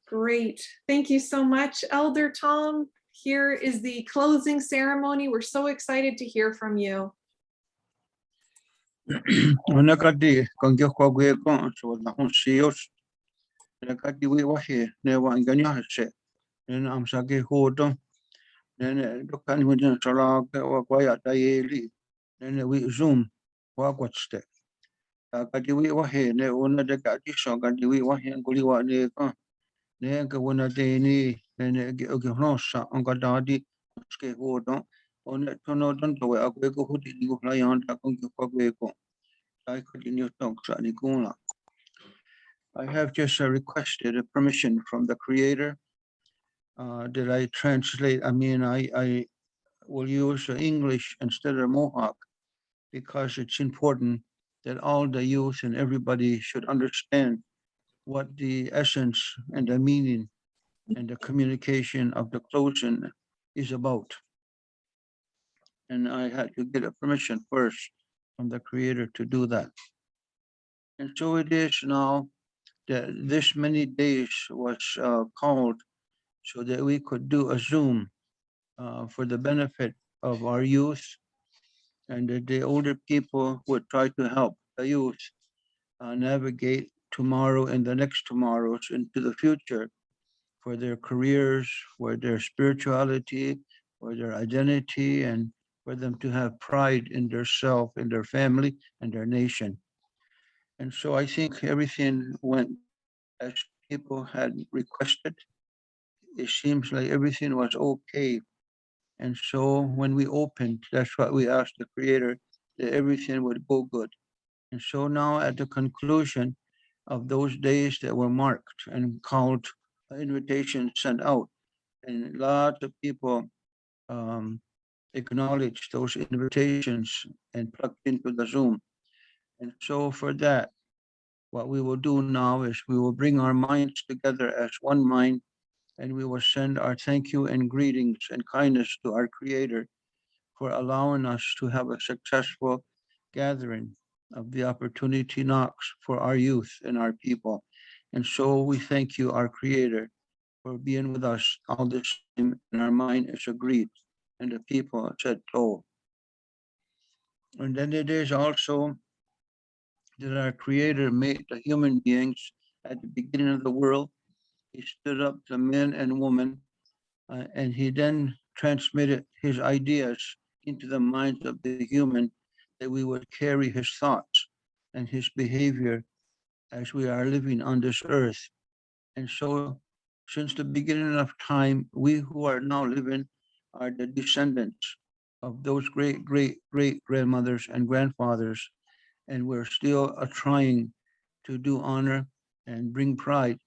Great. Thank you so much, Elder Tom. Here is the closing ceremony. We're so excited to hear from you. Nakati kangyo kwa gwe kon so da hon sios nakati we wahi ne wa nganya se ne am sake hodo ne dokani mujin sala wa kwa ya tayeli ne we zoom wa kwatste kati we wahi ne ona de kati so kati we wahi nguli wa ne kon ne ka wona de ni ne ge hosa on dadi ske hodo on tono don to we akwe ko hudi ni ko la yan ta kangyo kwa gwe kon I have just requested a permission from the Creator that I translate. I will use English instead of Mohawk because it's important that all the youth and everybody should understand what the essence and the meaning and the communication of the closing is about. And I had to get a permission first from the Creator to do that. And so it is now that this many days was called so that we could do a Zoom for the benefit of our youth and that the older people would try to help the youth navigate tomorrow and the next tomorrows into the future for their careers, for their spirituality, for their identity, and for them to have pride in their self, in their family, and their nation. And so I think everything went as people had requested. It seems like everything was okay. And so when we opened, that's what we asked the Creator, that everything would go good. And so now at the conclusion of those days that were marked and called invitations sent out, and lots of people acknowledged those invitations and plugged into the Zoom. And so for that, what we will do now is we will bring our minds together as one mind, and we will send our thank you and greetings and kindness to our Creator for allowing us to have a successful gathering of the opportunity knocks for our youth and our people. And so we thank you, our Creator, for being with us all this time, and our mind is agreed, and the people said, "Oh." And then it is also that our Creator made the human beings at the beginning of the world. He stood up to men and women, and he then transmitted his ideas into the minds of the human that we would carry his thoughts and his behavior as we are living on this earth. And so, since the beginning of time, we who are now living are the descendants of those great, great, great grandmothers and grandfathers, and we're still trying to do honor and bring pride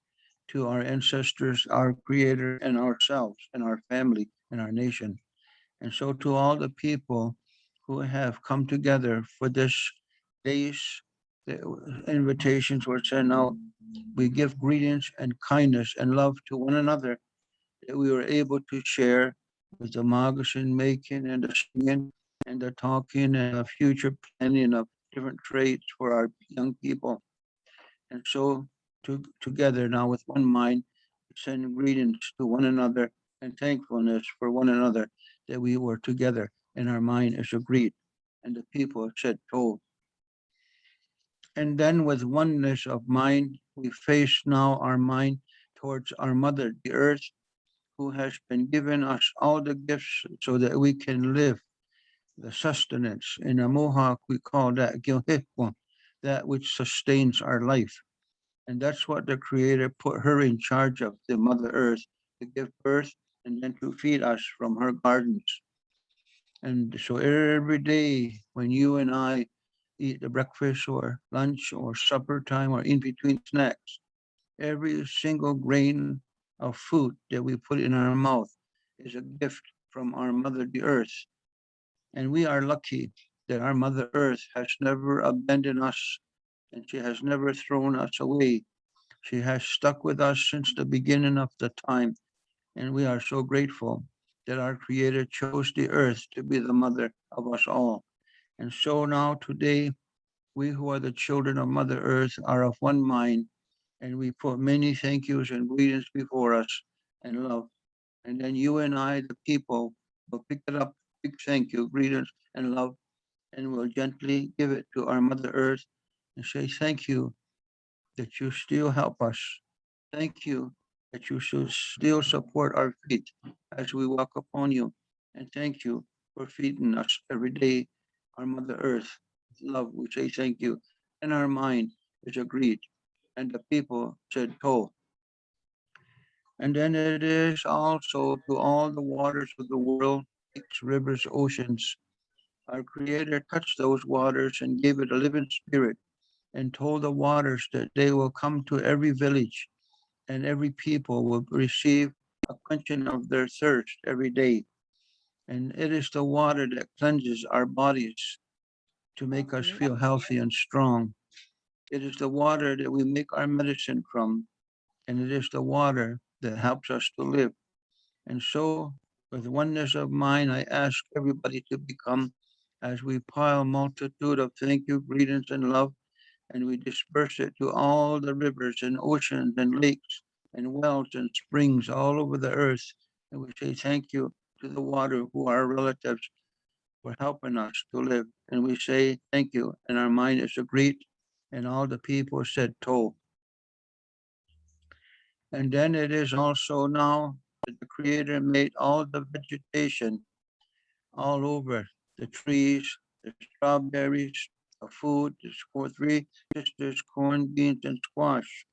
to our ancestors, our Creator, and ourselves, and our family, and our nation. And so, to all the people who have come together for this days, the invitations were sent out. We give greetings and kindness and love to one another that we were able to share with the magazine making and the singing and the talking and the future planning of different trades for our young people. And so together now with one mind, send greetings to one another and thankfulness for one another that we were together and our mind is agreed. And the people said, "Oh." And then with oneness of mind, we face now our mind towards our mother, the earth, who has been given us all the gifts so that we can live the sustenance. In a Mohawk, we call that gilhikwa, that which sustains our life. And that's what the Creator put her in charge of, the Mother Earth, to give birth and then to feed us from her gardens. And so every day when you and I eat the breakfast or lunch or supper time or in between snacks, every single grain of food that we put in our mouth is a gift from our Mother, the Earth. And we are lucky that our Mother Earth has never abandoned us and she has never thrown us away. She has stuck with us since the beginning of the time, and we are so grateful that our Creator chose the earth to be the mother of us all. And so now today, we who are the children of Mother Earth are of one mind, and we put many thank yous and greetings before us and love. And then you and I, the people, will pick it up, big thank you, greetings and love, and we'll gently give it to our Mother Earth and say thank you that you still help us. Thank you that you should still support our feet as we walk upon you. And thank you for feeding us every day, our Mother Earth. With love, we say thank you. And our mind is agreed. And the people said, "To." And then it is also to all the waters of the world, lakes, rivers, oceans. Our Creator touched those waters and gave it a living spirit and told the waters that they will come to every village and every people will receive a quenching of their thirst every day. And it is the water that cleanses our bodies to make us feel healthy and strong. It is the water that we make our medicine from, and it is the water that helps us to live. And so, with oneness of mind, I ask everybody to become, as we pile multitude of thank you, greetings, and love, and we disperse it to all the rivers and oceans and lakes and wells and springs all over the earth. And we say thank you to the water who are relatives for helping us to live. And we say thank you, and our mind is agreed. And all the people said, "To." And then it is also now that the Creator made all the vegetation all over the trees, the strawberries, the food, the three sisters, corn, beans, and squash,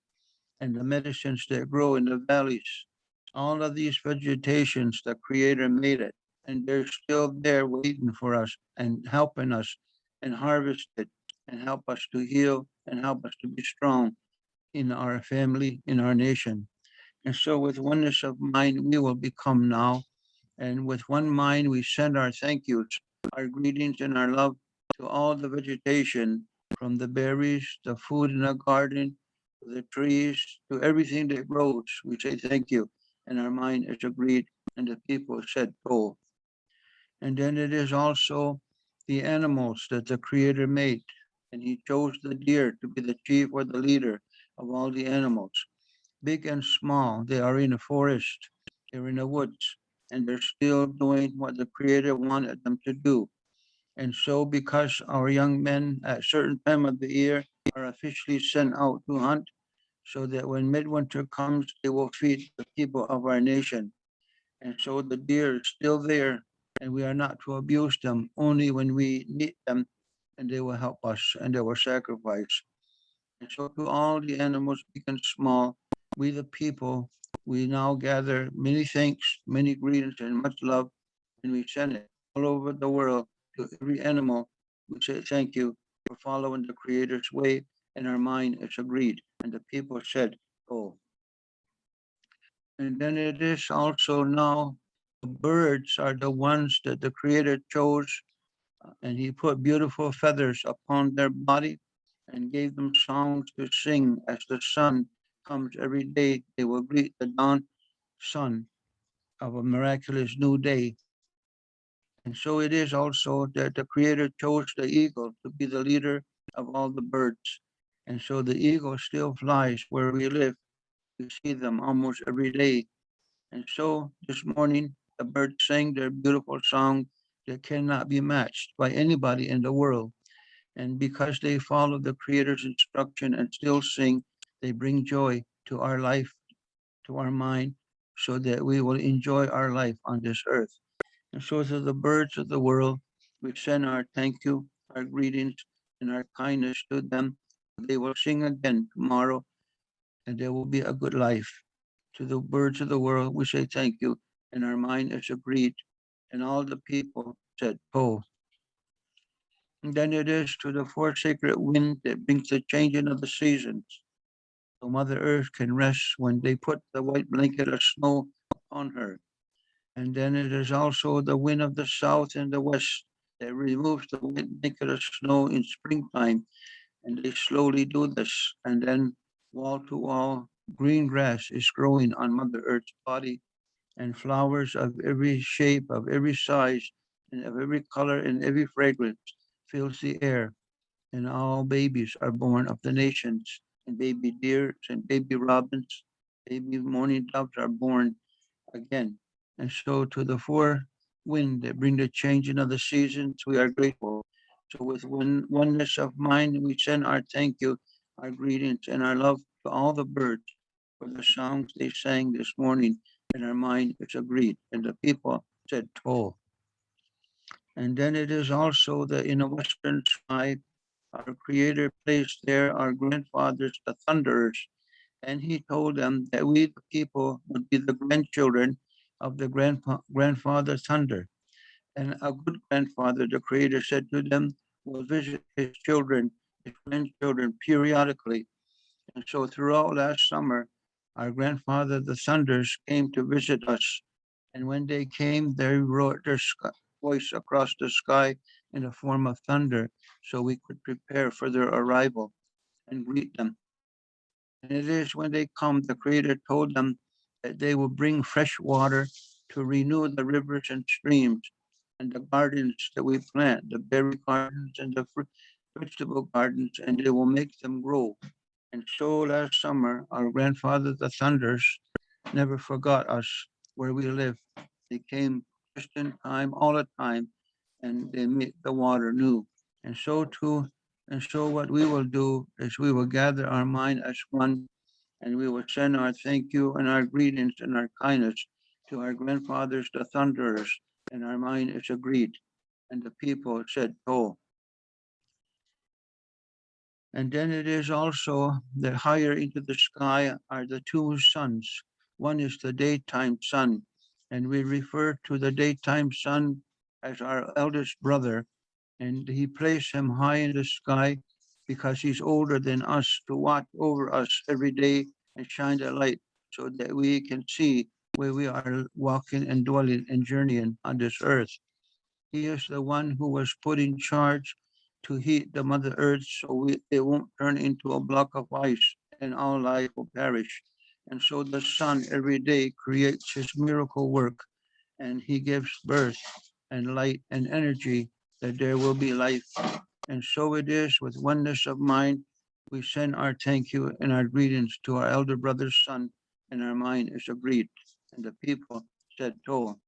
and the medicines that grow in the valleys. All of these vegetations, the Creator made it, and they're still there waiting for us and helping us and harvest it and help us to heal and help us to be strong in our family, in our nation. And so, with oneness of mind, we will become now. And with one mind, we send our thank yous, our greetings, and our love to all the vegetation, from the berries, the food in the garden, to the trees, to everything that grows. We say thank you. And our mind is agreed, and the people said, "Go." And then it is also the animals that the Creator made. And He chose the deer to be the chief or the leader of all the animals. Big and small, they are in the forest, they're in the woods, and they're still doing what the Creator wanted them to do. And so, because our young men at certain time of the year are officially sent out to hunt, so that when midwinter comes, they will feed the people of our nation. And so the deer is still there, and we are not to abuse them, only when we need them, and they will help us, and they will sacrifice. And so to all the animals, big and small, we the people, we now gather many thanks, many greetings, and much love, and we send it all over the world to every animal. We say thank you for following the Creator's way, and our mind is agreed. And the people said, "Oh." And then it is also now the birds are the ones that the Creator chose, and He put beautiful feathers upon their body and gave them songs to sing as the sun comes every day. They will greet the dawn sun of a miraculous new day. And so it is also that the Creator chose the eagle to be the leader of all the birds. And so the eagle still flies where we live. We see them almost every day. And so this morning, the birds sang their beautiful song that cannot be matched by anybody in the world. And because they follow the Creator's instruction and still sing, they bring joy to our life, to our mind, so that we will enjoy our life on this earth. And so to the birds of the world, we send our thank you, our greetings, and our kindness to them. They will sing again tomorrow, and there will be a good life. To the birds of the world, we say thank you, and our mind is agreed. And all the people said, "Oh." And then it is to the four sacred wind that brings the changing of the seasons. So Mother Earth can rest when they put the white blanket of snow on her. And then it is also the wind of the south and the west that removes the white blanket of snow in springtime. And they slowly do this. And then wall to wall, green grass is growing on Mother Earth's body, and flowers of every shape, of every size, and of every color and every fragrance fills the air, and all babies are born of the nations, and baby deers and baby robins, baby mourning doves are born again. And so to the four wind that bring the changing of the seasons, we are grateful. So with oneness of mind, we send our thank you, our greetings, and our love to all the birds for the songs they sang this morning, and our mind is agreed. And the people said, Toll. And then it is also that in the western sky, our Creator placed there our grandfathers, the thunderers, and he told them that we, the people, would be the grandchildren of the grandfather thunder. And a good grandfather, the Creator said to them, will visit his children, his grandchildren periodically. And so throughout last summer, our grandfather, the thunders, came to visit us. And when they came, they wrote their voice across the sky in the form of thunder, so we could prepare for their arrival and greet them. And it is when they come, the Creator told them that they will bring fresh water to renew the rivers and streams and the gardens that we plant, the berry gardens and the vegetable gardens, and they will make them grow. And so last summer, our grandfather, the thunders, never forgot us where we live. They came just in time, all the time, and they made the water new. And so too, and so what we will do is we will gather our mind as one, and we will send our thank you and our greetings and our kindness to our grandfathers, the thunderers, and our mind is agreed. And the people said, Oh. And then it is also that higher into the sky are the two suns. One is the daytime sun, and we refer to the daytime sun as our eldest brother, and he placed him high in the sky because he's older than us to watch over us every day and shine the light so that we can see where we are walking and dwelling and journeying on this earth. He is the one who was put in charge to heat the Mother Earth so it won't turn into a block of ice and all life will perish. And so the sun every day creates his miracle work and he gives birth and light and energy that there will be life. And so it is with oneness of mind, we send our thank you and our greetings to our elder brother's son, and our mind is agreed. And the people said, Toll.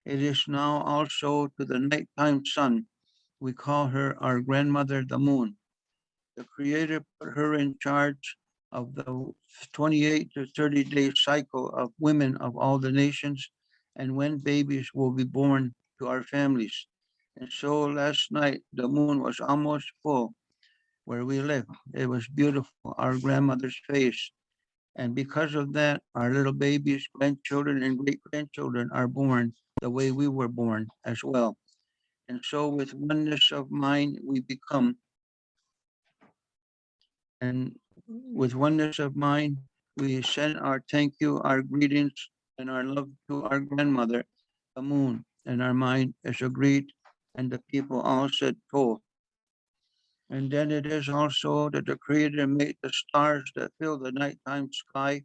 It is now also to the nighttime sun. We call her our grandmother, the moon. The Creator put her in charge of the 28 to 30-day cycle of women of all the nations and when babies will be born to our families. And so last night, the moon was almost full where we live. It was beautiful, our grandmother's face. And because of that, our little babies, grandchildren, and great grandchildren are born the way we were born as well. And so, with oneness of mind, we become, and with oneness of mind, we send our thank you, our greetings, and our love to our grandmother, the moon, and our mind is agreed, and the people all said, Toll. And then it is also that the Creator made the stars that fill the nighttime sky,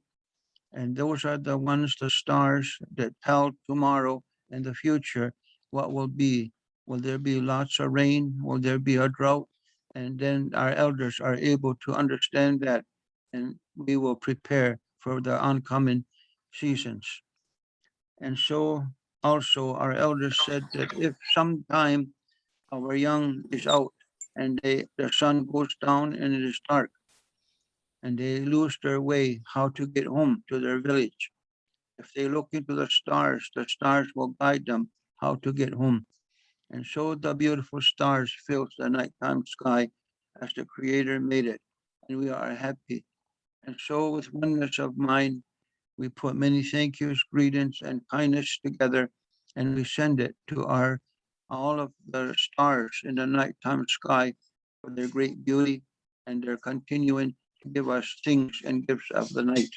and those are the ones, the stars that tell tomorrow and the future what will be. Will there be lots of rain? Will there be a drought? And then our elders are able to understand that, and we will prepare for the oncoming seasons. And so also our elders said that if sometime our young is out and the sun goes down and it is dark and they lose their way how to get home to their village, if they look into the stars will guide them how to get home. And so the beautiful stars fills the nighttime sky as the Creator made it, and we are happy. And so with oneness of mind, we put many thank yous, greetings, and kindness together, and we send it to all of the stars in the nighttime sky for their great beauty, and they're continuing to give us things and gifts of the night.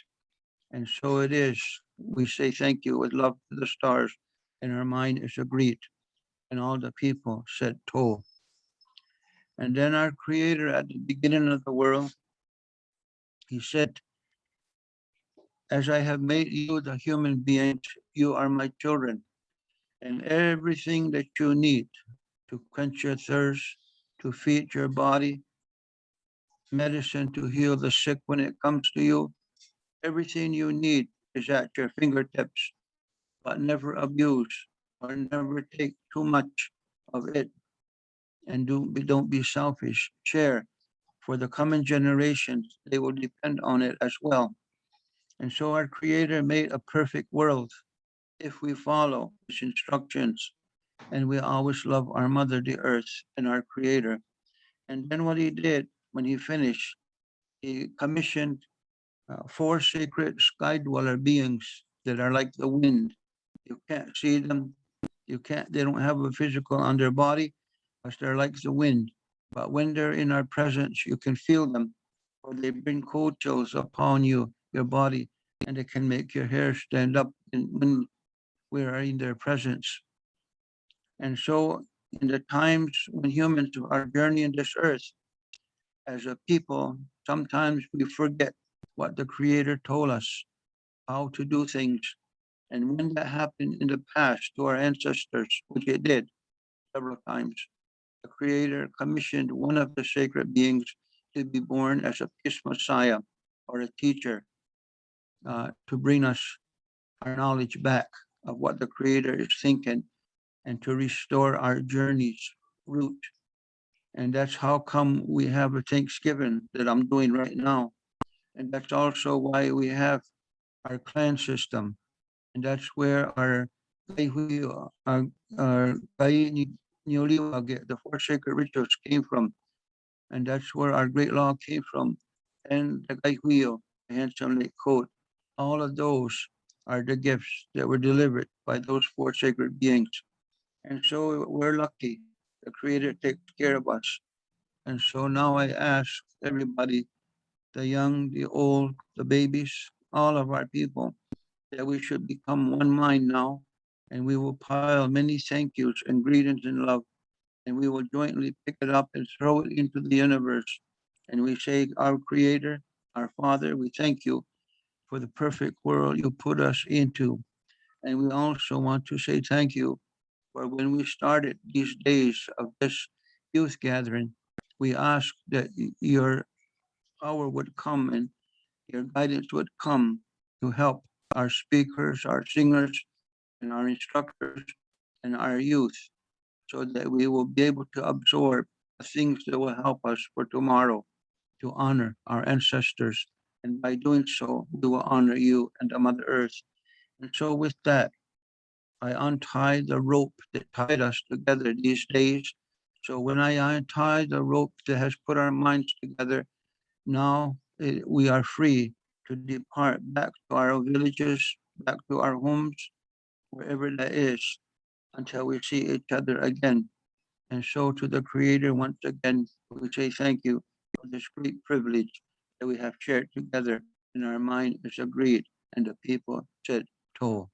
And so it is. We say thank you with love to the stars, and our mind is agreed. And all the people said, Toll. And then our Creator at the beginning of the world, he said, as I have made you the human beings, you are my children, and everything that you need to quench your thirst, to feed your body, medicine to heal the sick when it comes to you. Everything you need is at your fingertips, but never abuse or never take too much of it. And don't be selfish. Share. For the coming generations, they will depend on it as well. And so our Creator made a perfect world if we follow His instructions and we always love our Mother, the Earth, and our Creator. And then what He did when He finished, He commissioned four sacred sky dweller beings that are like the wind. You can't see them. They don't have a physical on their body, but they're like the wind. But when they're in our presence, you can feel them, or they bring cold chills upon you, your body, and they can make your hair stand up when we are in their presence. And so, in the times when humans are journeying this earth, as a people, sometimes we forget what the Creator told us, how to do things. And when that happened in the past to our ancestors, which it did several times, the Creator commissioned one of the sacred beings to be born as a peace Messiah or a teacher to bring us our knowledge back of what the Creator is thinking and to restore our journey's route. And that's how come we have a Thanksgiving that I'm doing right now. And that's also why we have our clan system. And that's where our the four sacred rituals came from. And that's where our great law came from. And the Gaihuyo, the handsome lake coat, all of those are the gifts that were delivered by those four sacred beings. And so we're lucky. The Creator takes care of us. And so now I ask everybody, the young, the old, the babies, all of our people, that we should become one mind now, and we will pile many thank yous and greetings in love, and we will jointly pick it up and throw it into the universe. And we say, our Creator, our Father, we thank you for the perfect world you put us into. And we also want to say thank you for when we started these days of this youth gathering, we ask that your power would come and your guidance would come to help our speakers, our singers, and our instructors and our youth so that we will be able to absorb the things that will help us for tomorrow to honor our ancestors. And by doing so, we will honor you and the Mother Earth. And so with that, I untie the rope that tied us together these days. So when I untie the rope that has put our minds together, now we are free to depart back to our villages, back to our homes, wherever that is, until we see each other again. And so to the Creator, once again, we say thank you for this great privilege that we have shared together, and our mind is agreed, and the people said, Toll.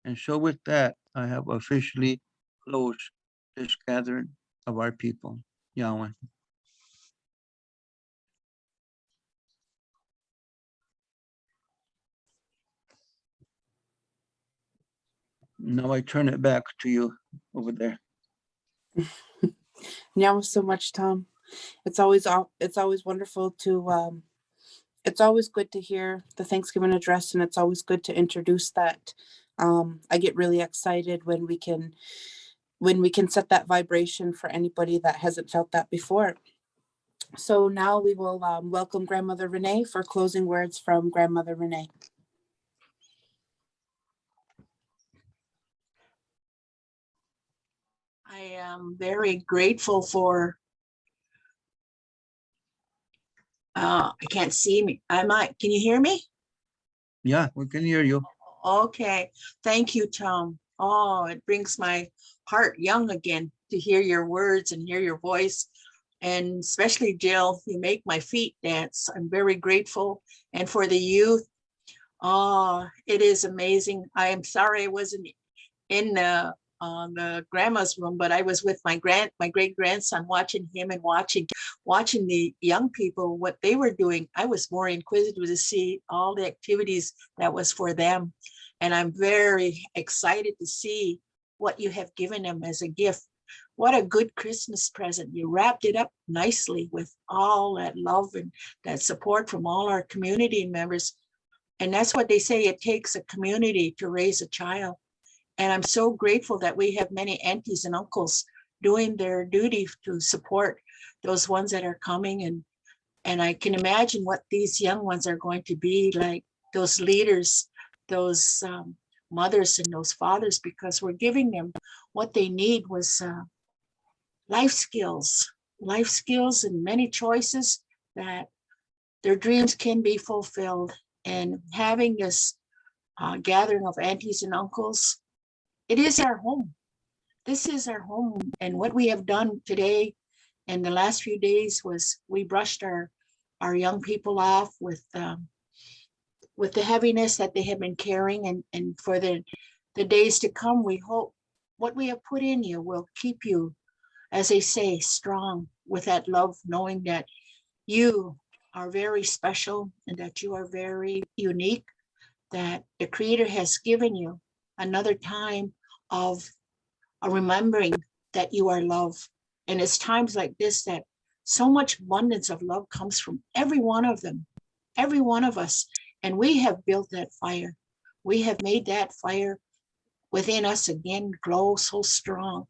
And so with that, I have officially closed this gathering of our people. Yahweh. Now I turn it back to you over there. Now so much, Tom. It's always wonderful to it's always good to hear the Thanksgiving address, and it's always good to introduce that. I get really excited when we can set that vibration for anybody that hasn't felt that before. So now we will welcome Grandmother Renee for closing words from Grandmother Renee. I am very grateful for, I can't see me. Can you hear me? Yeah, we can hear you. Okay. Thank you, Tom. Oh, it brings my heart young again to hear your words and hear your voice. And especially Jill, you make my feet dance. I'm very grateful. And for the youth, oh, it is amazing. I am sorry I wasn't in the grandma's room, but I was with my great grandson, watching him and watching the young people, what they were doing. I was more inquisitive to see all the activities that was for them. And I'm very excited to see what you have given them as a gift what a good Christmas present. You wrapped it up nicely with all that love and that support from all our community members. And that's what they say, it takes a community to raise a child. And I'm so grateful that we have many aunties and uncles doing their duty to support those ones that are coming. And I can imagine what these young ones are going to be like, those leaders, those mothers and those fathers, because we're giving them what they need was life skills and many choices that their dreams can be fulfilled. And having this gathering of aunties and uncles, it is our home. This is our home. And what we have done today and the last few days was we brushed our young people off with the heaviness that they have been carrying. And for the days to come, we hope what we have put in you will keep you, as they say, strong with that love, knowing that you are very special and that you are very unique, that the Creator has given you another time of remembering that you are love. And it's times like this that so much abundance of love comes from every one of them, every one of us. And we have built that fire. We have made that fire within us again glow so strong.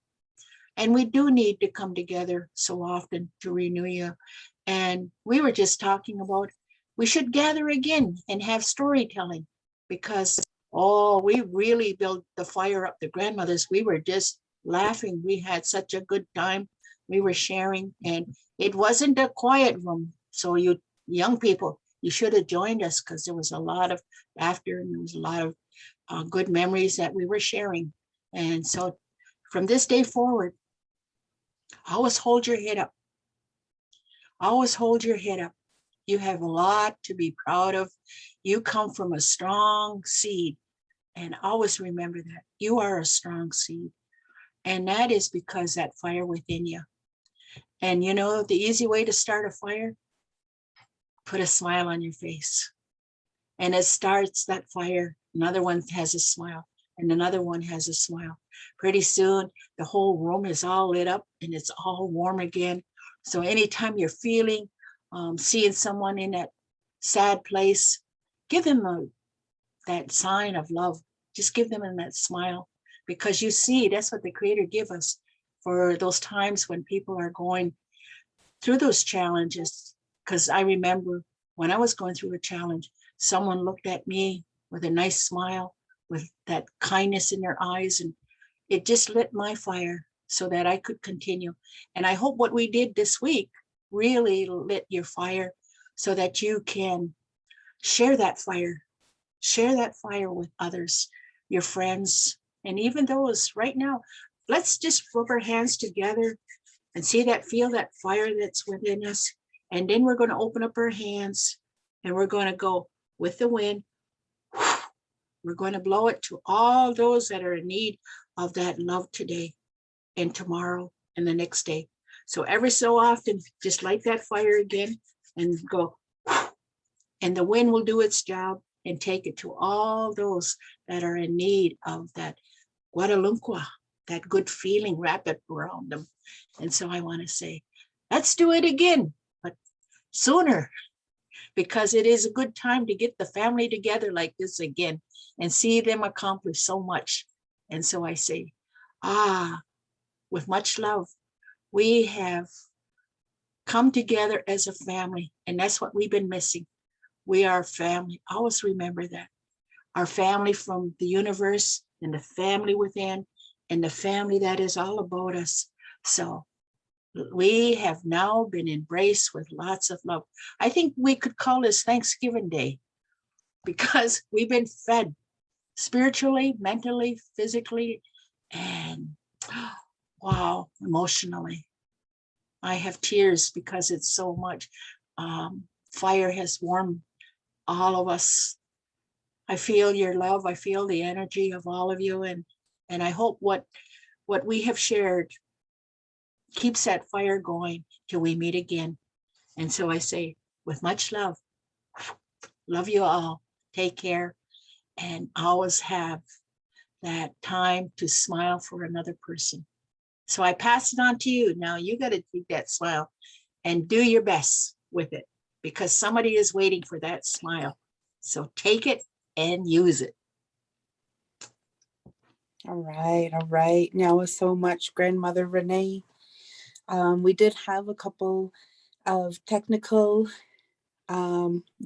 And we do need to come together so often to renew you. And we were just talking about, we should gather again and have storytelling, because, oh, we really built the fire up. The grandmothers, we were just laughing. We had such a good time. We were sharing, and it wasn't a quiet room. So you young people, you should have joined us, because there was a lot of laughter and there was a lot of good memories that we were sharing. And so from this day forward, always hold your head up. Always hold your head up. You have a lot to be proud of. You come from a strong seed, and always remember that you are a strong seed. And that is because that fire within you. And you know, the easy way to start a fire, put a smile on your face. And it starts that fire. Another one has a smile, and another one has a smile. Pretty soon, the whole room is all lit up and it's all warm again. So anytime you're feeling, seeing someone in that sad place, give them that sign of love. Just give them that smile, because you see, that's what the Creator give us for those times when people are going through those challenges. Because I remember when I was going through a challenge, someone looked at me with a nice smile, with that kindness in their eyes, and it just lit my fire so that I could continue. And I hope what we did this week really lit your fire so that you can share that fire with others, your friends, and even those right now. Let's just rub our hands together and feel that fire that's within us. And then we're going to open up our hands and we're going to go with the wind. We're going to blow it to all those that are in need of that love today and tomorrow and the next day. So every so often, just light that fire again and go, and the wind will do its job and take it to all those that are in need of that Guadalupe, that good feeling, wrap it around them. And so I want to say, let's do it again, but sooner, because it is a good time to get the family together like this again and see them accomplish so much. And so I say, with much love, we have come together as a family, and that's what we've been missing. We are family. Always remember that. Our family from the universe, and the family within, and the family that is all about us. So we have now been embraced with lots of love. I think we could call this Thanksgiving Day, because we've been fed spiritually, mentally, physically, and wow, emotionally. I have tears because it's so much. Fire has warmed all of us. I feel your love. I feel the energy of all of you. And I hope what we have shared keeps that fire going till we meet again. And so I say, with much love, love you all. Take care, and always have that time to smile for another person. So I pass it on to you. Now you got to take that smile and do your best with it because somebody is waiting for that smile. So take it and use it. All right, all right. Now with so much, Grandmother Renee. We did have a couple of technical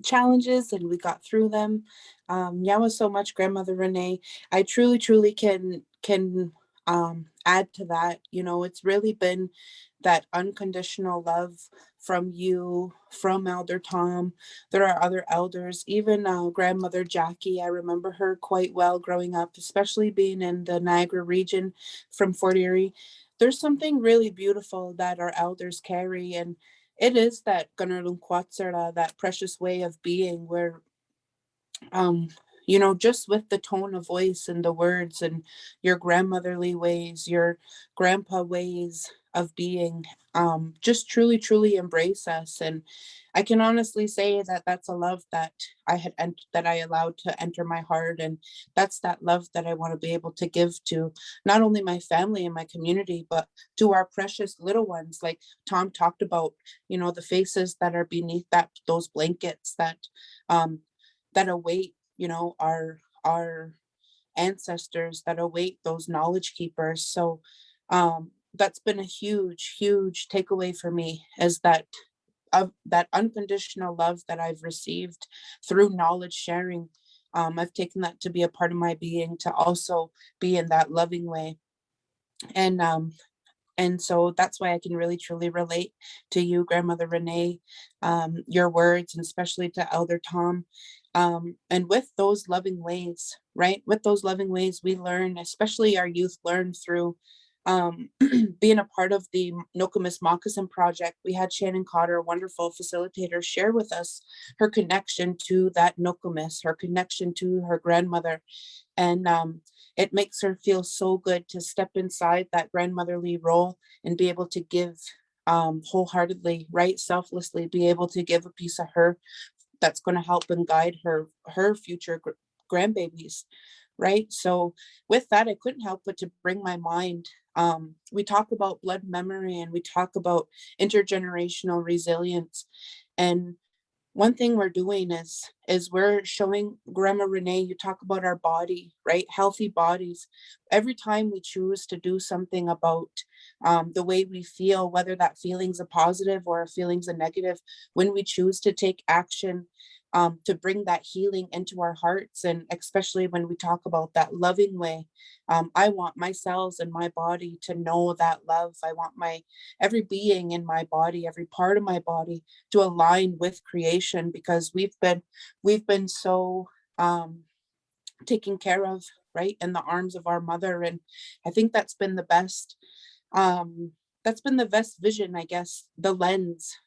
challenges and we got through them. Yeah, so much, Grandmother Renee. I truly can add to that. You know, it's really been that unconditional love from you, from Elder Tom. There are other elders, even Grandmother Jackie. I remember her quite well growing up, especially being in the Niagara region from Fort Erie. There's something really beautiful that our elders carry, and it is that Ganarlun Quetzalcoatl, that precious way of being where, you know, just with the tone of voice and the words and your grandmotherly ways, your grandpa ways of being, just truly embrace us. And I can honestly say that that's a love that that I allowed to enter my heart. And that's that love that I want to be able to give to not only my family and my community, but to our precious little ones. Like Tom talked about, you know, the faces that are beneath those blankets that await, you know, our ancestors, that await those knowledge keepers. So that's been a huge takeaway for me, is that of that unconditional love that I've received through knowledge sharing. I've taken that to be a part of my being, to also be in that loving way. And so that's why I can really truly relate to you, Grandmother Renee, your words, and especially to Elder Tom. And with those loving ways, right? With those loving ways, we learn, especially our youth learn through being a part of the Nokomis Moccasin Project. We had Shannon Cotter, a wonderful facilitator, share with us her connection to that Nokomis, her connection to her grandmother. And it makes her feel so good to step inside that grandmotherly role and be able to give wholeheartedly, right? Selflessly, be able to give a piece of her that's going to help and guide her future grandbabies, right? So with that, I couldn't help but to bring my mind. We talk about blood memory and we talk about intergenerational resilience. And one thing we're doing is we're showing, Grandma Renee, you talk about our body, right? Healthy bodies. Every time we choose to do something about the way we feel, whether that feeling's a positive or a feeling's a negative, when we choose to take action to bring that healing into our hearts, and especially when we talk about that loving way, I want my cells and my body to know that love. I want every being in my body, every part of my body to align with creation, because we've been so taken care of, right, in the arms of our mother. And I think that's been the best vision, I guess, the lens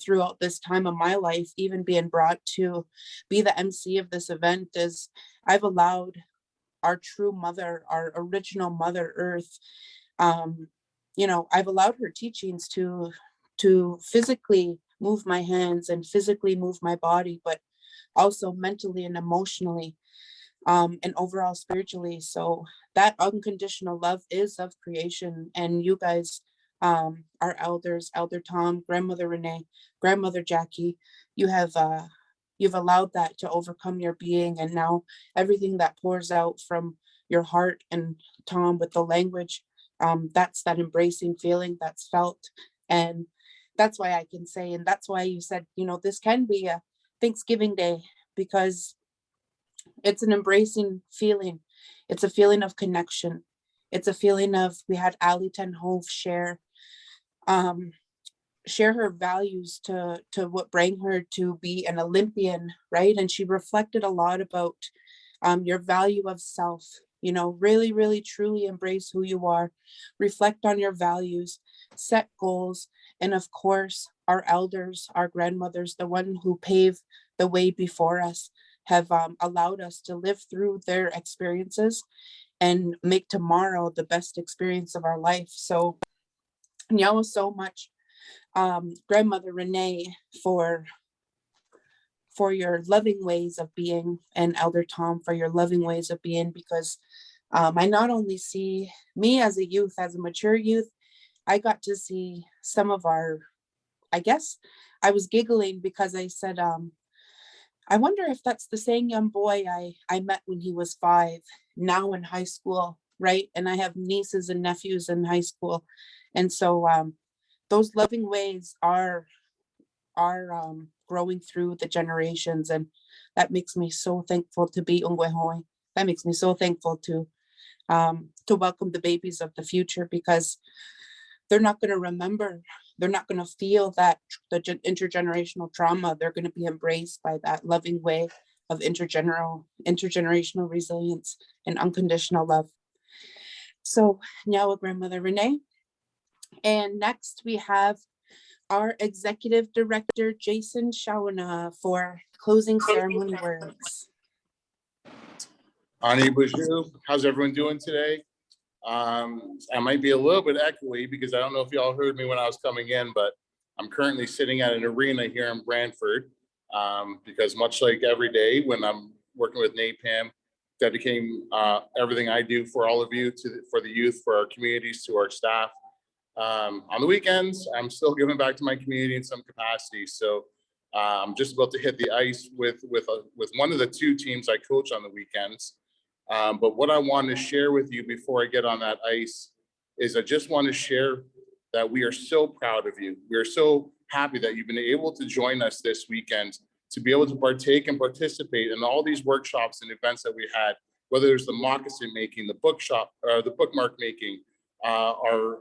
throughout this time of my life, even being brought to be the MC of this event, is I've allowed our true mother, our original Mother Earth, you know, I've allowed her teachings to physically move my hands and physically move my body, but also mentally and emotionally, and overall spiritually. So that unconditional love is of creation. And you guys, our elders, Elder Tom, Grandmother Renee, Grandmother Jackie, you've allowed that to overcome your being. And now everything that pours out from your heart, and Tom, with the language, that's that embracing feeling that's felt. And that's why I can say, and that's why you said, you know, this can be a Thanksgiving Day, because it's an embracing feeling. It's a feeling of connection. It's a feeling of, we had Ali Ten Hove share her values to what bring her to be an Olympian, right? And she reflected a lot about your value of self, you know, really truly embrace who you are, reflect on your values, set goals. And of course, our elders, our grandmothers, the one who paved the way before us, have allowed us to live through their experiences and make tomorrow the best experience of our life. So Nyawa so much, Grandmother Renee, for your loving ways of being, and Elder Tom for your loving ways of being, because I not only see me as a youth, as a mature youth, I got to see some of our, I guess I was giggling because I said, I wonder if that's the same young boy I met when he was 5, now in high school, right? And I have nieces and nephews in high school. And so those loving ways are growing through the generations. And that makes me so thankful to be Ungwehoi. That makes me so thankful to welcome the babies of the future, because they're not going to remember, they're not going to feel that the intergenerational trauma. They're going to be embraced by that loving way of intergenerational resilience and unconditional love. So now, Grandmother Renee. And next we have our Executive Director, Jason Shawana, for closing ceremony words. Ani Bonjour, how's everyone doing today? I might be a little bit echoey because I don't know if y'all heard me when I was coming in, but I'm currently sitting at an arena here in Brantford because much like every day when I'm working with NAPAM, dedicating everything I do for all of you, for the youth, for our communities, to our staff. On the weekends, I'm still giving back to my community in some capacity. So I'm just about to hit the ice with one of the 2 teams I coach on the weekends. But what I want to share with you before I get on that ice is I just want to share that we are so proud of you. We are so happy that you've been able to join us this weekend to be able to partake and participate in all these workshops and events that we had, whether it's the moccasin making, the bookshop, or the bookmark making, our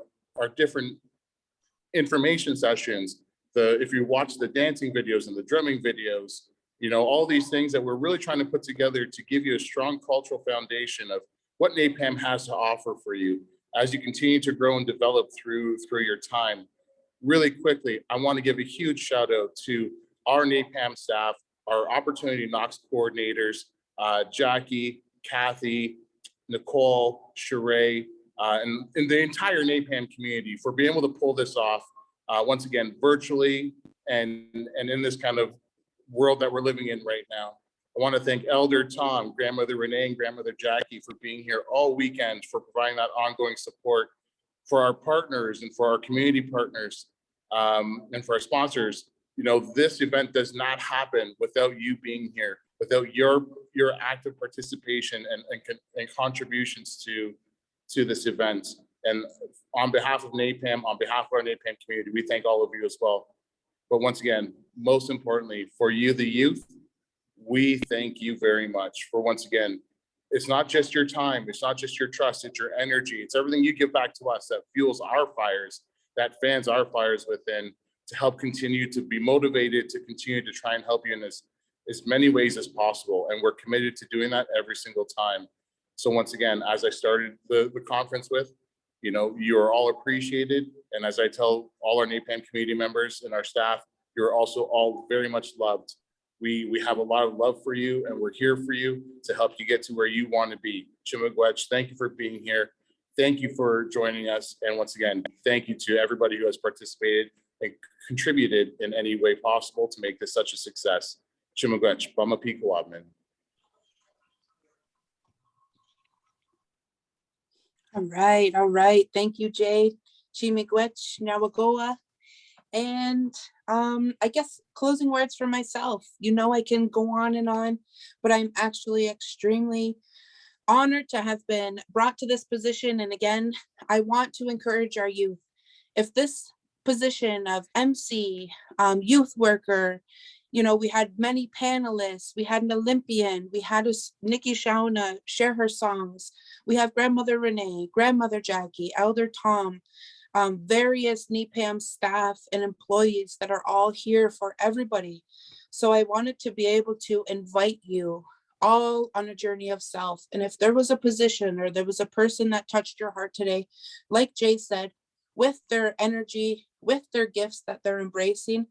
different information sessions, if you watch the dancing videos and the drumming videos, you know, all these things that we're really trying to put together to give you a strong cultural foundation of what NAPAM has to offer for you as you continue to grow and develop through your time. Really quickly, I want to give a huge shout out to our NAPAM staff, our Opportunity Knox coordinators, Jackie, Kathy, Nicole, Sheree, and the entire NAPAM community for being able to pull this off once again, virtually and in this kind of world that we're living in right now. I want to thank Elder Tom, Grandmother Renee, and Grandmother Jackie for being here all weekend, for providing that ongoing support for our partners and for our community partners and for our sponsors. You know, this event does not happen without you being here, without your active participation and contributions to this event. And on behalf of NAPAM, on behalf of our NAPAM community, we thank all of you as well. But once again, most importantly, for you, the youth, we thank you very much for, once again, it's not just your time, it's not just your trust, it's your energy, it's everything you give back to us that fuels our fires, that fans our fires within, to help continue to be motivated, to continue to try and help you in as many ways as possible. And we're committed to doing that every single time. So once again, as I started the conference with, you know, you are all appreciated. And as I tell all our NAPAM community members and our staff, you're also all very much loved. We have a lot of love for you, and we're here for you to help you get to where you want to be. Chimagwech, thank you for being here. Thank you for joining us. And once again, thank you to everybody who has participated and contributed in any way possible to make this such a success. Chimagwech, Bama Pikawabman. All right. Thank you, Jade. Chimigwech, Nawagoa. And I guess closing words for myself. You know, I can go on, but I'm actually extremely honored to have been brought to this position. And again, I want to encourage our youth. If this position of MC, youth worker, you know, we had many panelists, we had an Olympian, we had Nikki Shauna share her songs. We have Grandmother Renee, Grandmother Jackie, Elder Tom, various NAPAM staff and employees that are all here for everybody. So I wanted to be able to invite you all on a journey of self. And if there was a position or there was a person that touched your heart today, like Jay said, with their energy, with their gifts that they're embracing,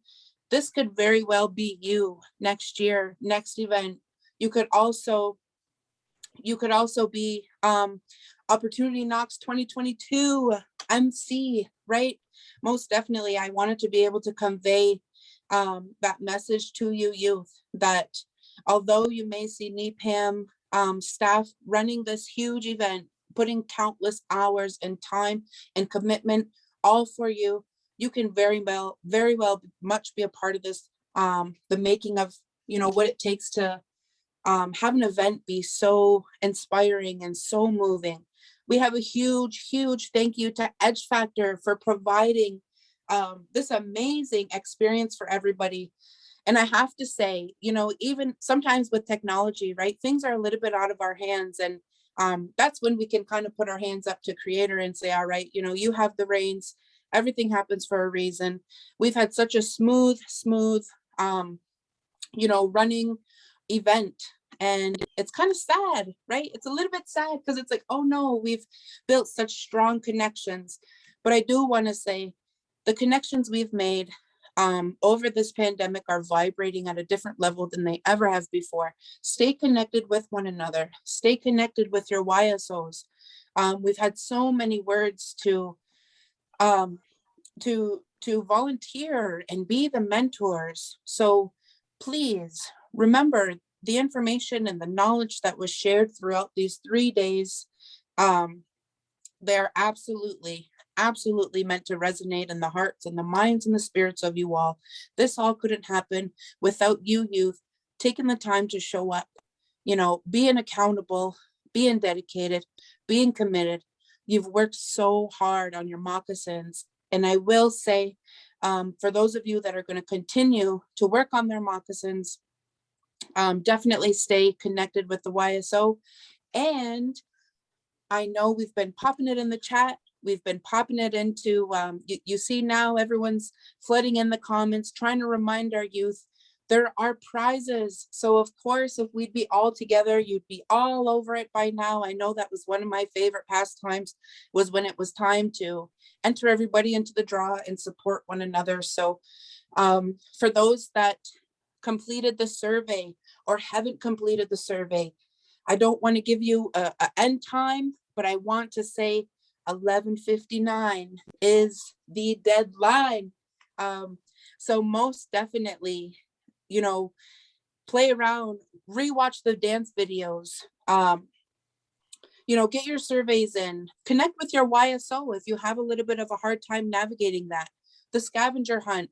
this could very well be you next year, next event. You could also be Opportunity Knox 2022 MC, right? Most definitely, I wanted to be able to convey that message to you youth, that although you may see NAPAM staff running this huge event, putting countless hours and time and commitment all for you. You can very well much be a part of this, the making of, you know, what it takes to have an event be so inspiring and so moving. We have a huge thank you to Edge Factor for providing this amazing experience for everybody. And I have to say, you know, even sometimes with technology, right, things are a little bit out of our hands. And that's when we can kind of put our hands up to Creator and say, all right, you know, you have the reins. Everything happens for a reason. We've had such a smooth, you know, running event. And it's kind of sad, right? It's a little bit sad because it's like, oh no, we've built such strong connections. But I do want to say the connections we've made over this pandemic are vibrating at a different level than they ever have before. Stay connected with one another. Stay connected with your YSOs. We've had so many words to volunteer and be the mentors. So please remember the information and the knowledge that was shared throughout these 3 days. They're absolutely meant to resonate in the hearts and the minds and the spirits of you all. This all couldn't happen without you youth taking the time to show up, you know, being accountable, being dedicated, being committed. You've worked so hard on your moccasins. And I will say, for those of you that are going to continue to work on their moccasins, definitely stay connected with the YSO. And I know we've been popping it in the chat. We've been popping it into, you see now everyone's flooding in the comments, trying to remind our youth there are prizes. So of course, if we'd be all together, you'd be all over it by now. I know that was one of my favorite pastimes, was when it was time to enter everybody into the draw and support one another. So for those that completed the survey or haven't completed the survey, I don't want to give you a end time, but I want to say 11:59 is the deadline. So most definitely, you know, play around, rewatch the dance videos, you know, get your surveys in, connect with your YSO if you have a little bit of a hard time navigating that. The scavenger hunt,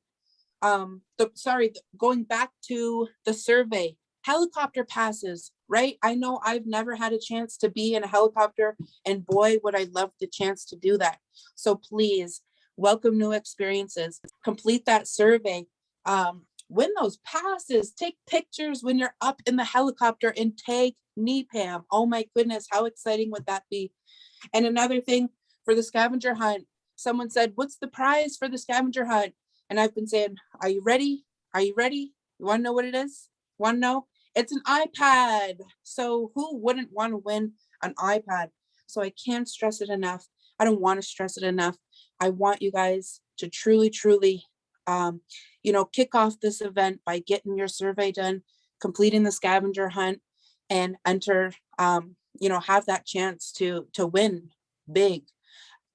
going back to the survey, helicopter passes, right? I know I've never had a chance to be in a helicopter, and boy, would I love the chance to do that. So please welcome new experiences, complete that survey, win those passes, take pictures when you're up in the helicopter and tag NEPAM. Oh my goodness, how exciting would that be? And another thing for the scavenger hunt, someone said, what's the prize for the scavenger hunt? And I've been saying, are you ready? Are you ready? You want to know what it is? Want to know? It's an iPad. So who wouldn't want to win an iPad? So I can't stress it enough. I don't want to stress it enough. I want you guys to truly, you know, kick off this event by getting your survey done, completing the scavenger hunt, and enter, you know, have that chance to win big.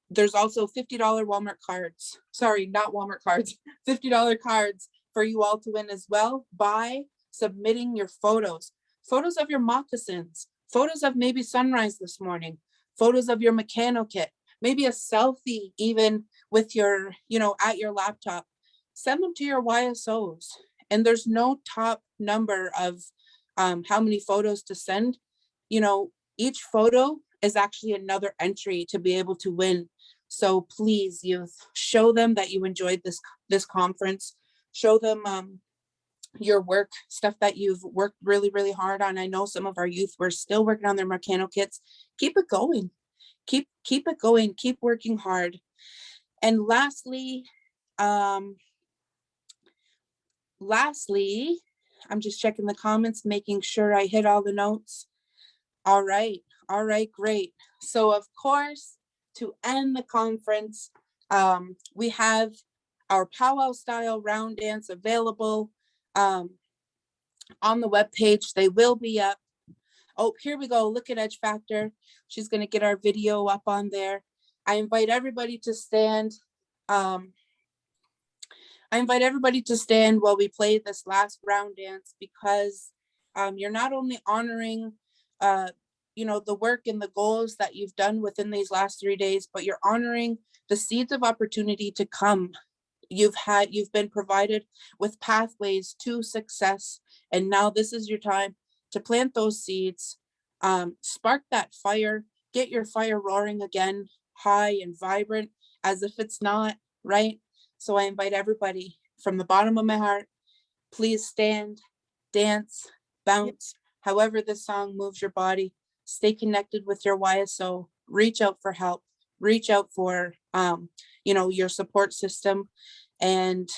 There's also $50 Walmart cards. Sorry, not Walmart cards, $50 cards for you all to win as well by submitting your photos of your moccasins, photos of maybe sunrise this morning, photos of your mechano kit, maybe a selfie even with your, you know, at your laptop. Send them to your YSOs. And there's no top number of how many photos to send. You know, each photo is actually another entry to be able to win. So please, youth, show them that you enjoyed this conference. Show them your work, stuff that you've worked really, really hard on. I know some of our youth were still working on their mechano kits. Keep it going. Keep it going. Keep working hard. And lastly, I'm just checking the comments, making sure I hit all the notes. All right, great. So of course, to end the conference, we have our powwow style round dance available on the webpage. They will be up. Oh, here we go. Look at Edge Factor. She's going to get our video up on there. I invite everybody to stand. While we play this last round dance, because you're not only honoring the work and the goals that you've done within these last 3 days, but you're honoring the seeds of opportunity to come. You've been provided with pathways to success, and now this is your time to plant those seeds, spark that fire, get your fire roaring again, high and vibrant, as if it's not, right? So I invite everybody from the bottom of my heart, please stand, dance, bounce, however this song moves your body. Stay connected with your YSO, reach out for help, reach out for, your support system, and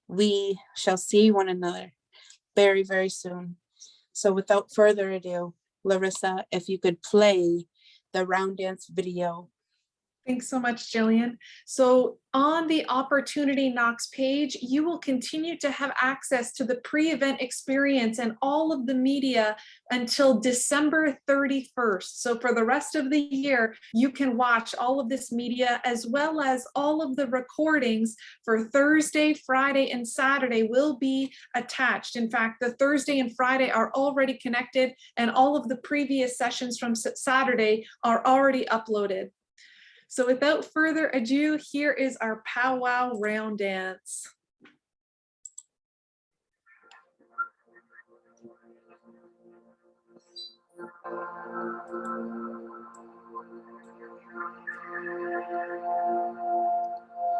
we shall see one another very, very soon. So without further ado, Larissa, if you could play the round dance video. Thanks so much, Jillian. So on the Opportunity Knocks page, you will continue to have access to the pre-event experience and all of the media until December 31st. So for the rest of the year, you can watch all of this media as well as all of the recordings for Thursday, Friday, and Saturday will be attached. In fact, the Thursday and Friday are already connected, and all of the previous sessions from Saturday are already uploaded. So without further ado, here is our powwow round dance.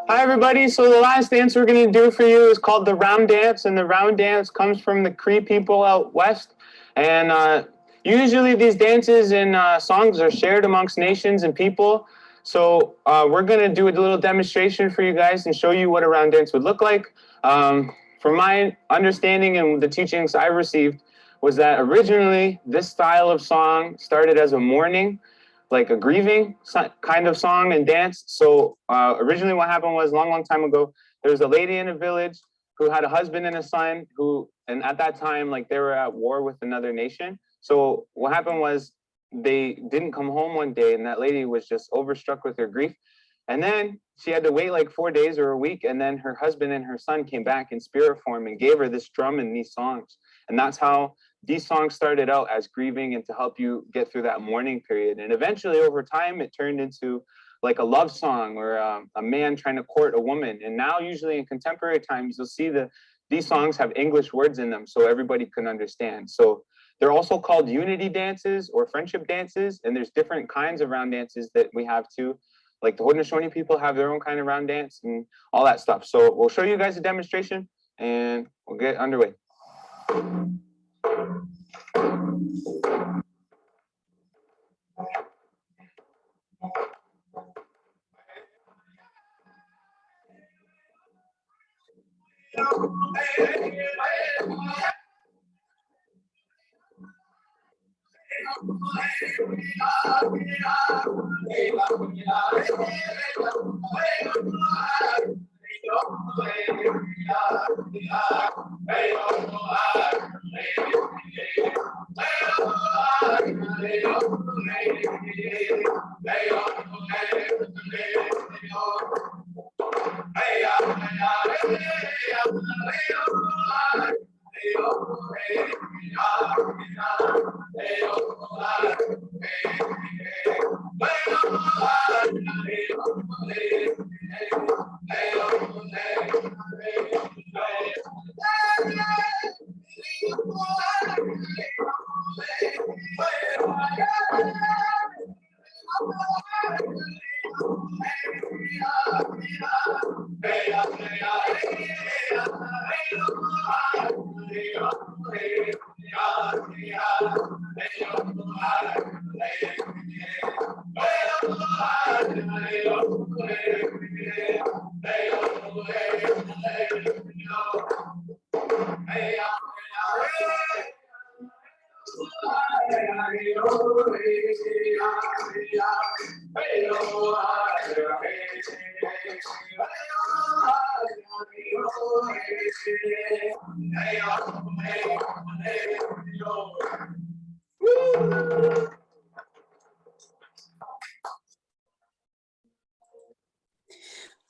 Hi everybody, so the last dance we're going to do for you is called the round dance, and the round dance comes from the Cree people out west, and usually these dances and songs are shared amongst nations and people. So we're going to do a little demonstration for you guys and show you what a round dance would look like. From my understanding and the teachings I received was that originally this style of song started as a mourning, like a grieving kind of song and dance. So originally what happened was long time ago, there was a lady in a village who had a husband and a son and at that time, like they were at war with another nation. So what happened was they didn't come home one day, and that lady was just overstruck with her grief. And then she had to wait like 4 days or a week, and then her husband and her son came back in spirit form and gave her this drum and these songs. And that's how these songs started out, as grieving and to help you get through that mourning period. And eventually over time, it turned into like a love song or a man trying to court a woman. And now usually in contemporary times, you'll see these songs have English words in them so everybody can understand. So they're also called unity dances or friendship dances. And there's different kinds of round dances that we have too. Like the Haudenosaunee people have their own kind of round dance and all that stuff. So we'll show you guys a demonstration and we'll get underway.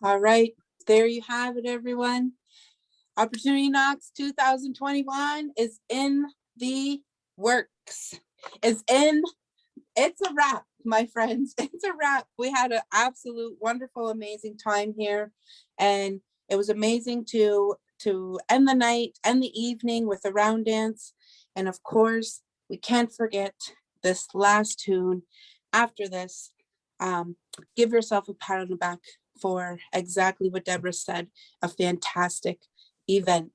All right, there you have it, everyone. Opportunity Knocks 2021 is in the works. is in. It's a wrap, my friends. It's a wrap. We had an absolute wonderful, amazing time here. And it was amazing to end the night and the evening with a round dance. And of course, we can't forget this last tune. After this, give yourself a pat on the back for exactly what Deborah said, a fantastic event.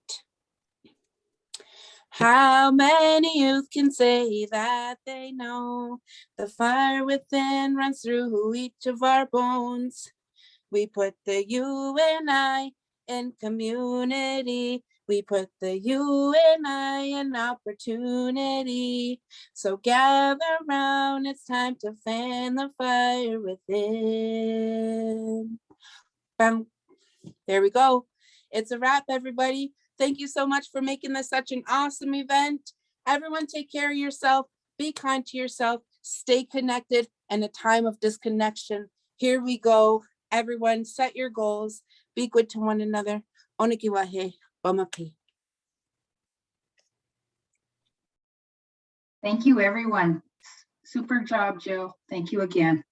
How many youth can say that they know the fire within runs through each of our bones? We put the you and I in community. We put the you and I in opportunity. So gather round, it's time to fan the fire within. Bam. There we go. It's a wrap, everybody. Thank you so much for making this such an awesome event. Everyone take care of yourself. Be kind to yourself. Stay connected in a time of disconnection. Here we go. Everyone set your goals. Be good to one another. Onikiwahe, Bamapi. Thank you, everyone. Super job, Jill. Thank you again.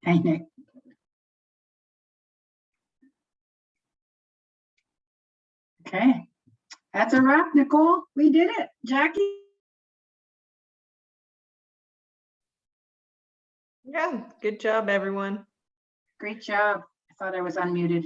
Hey, Nick. Okay, that's a wrap, Nicole. We did it. Jackie? Yeah, good job, everyone. Great job. I thought I was unmuted.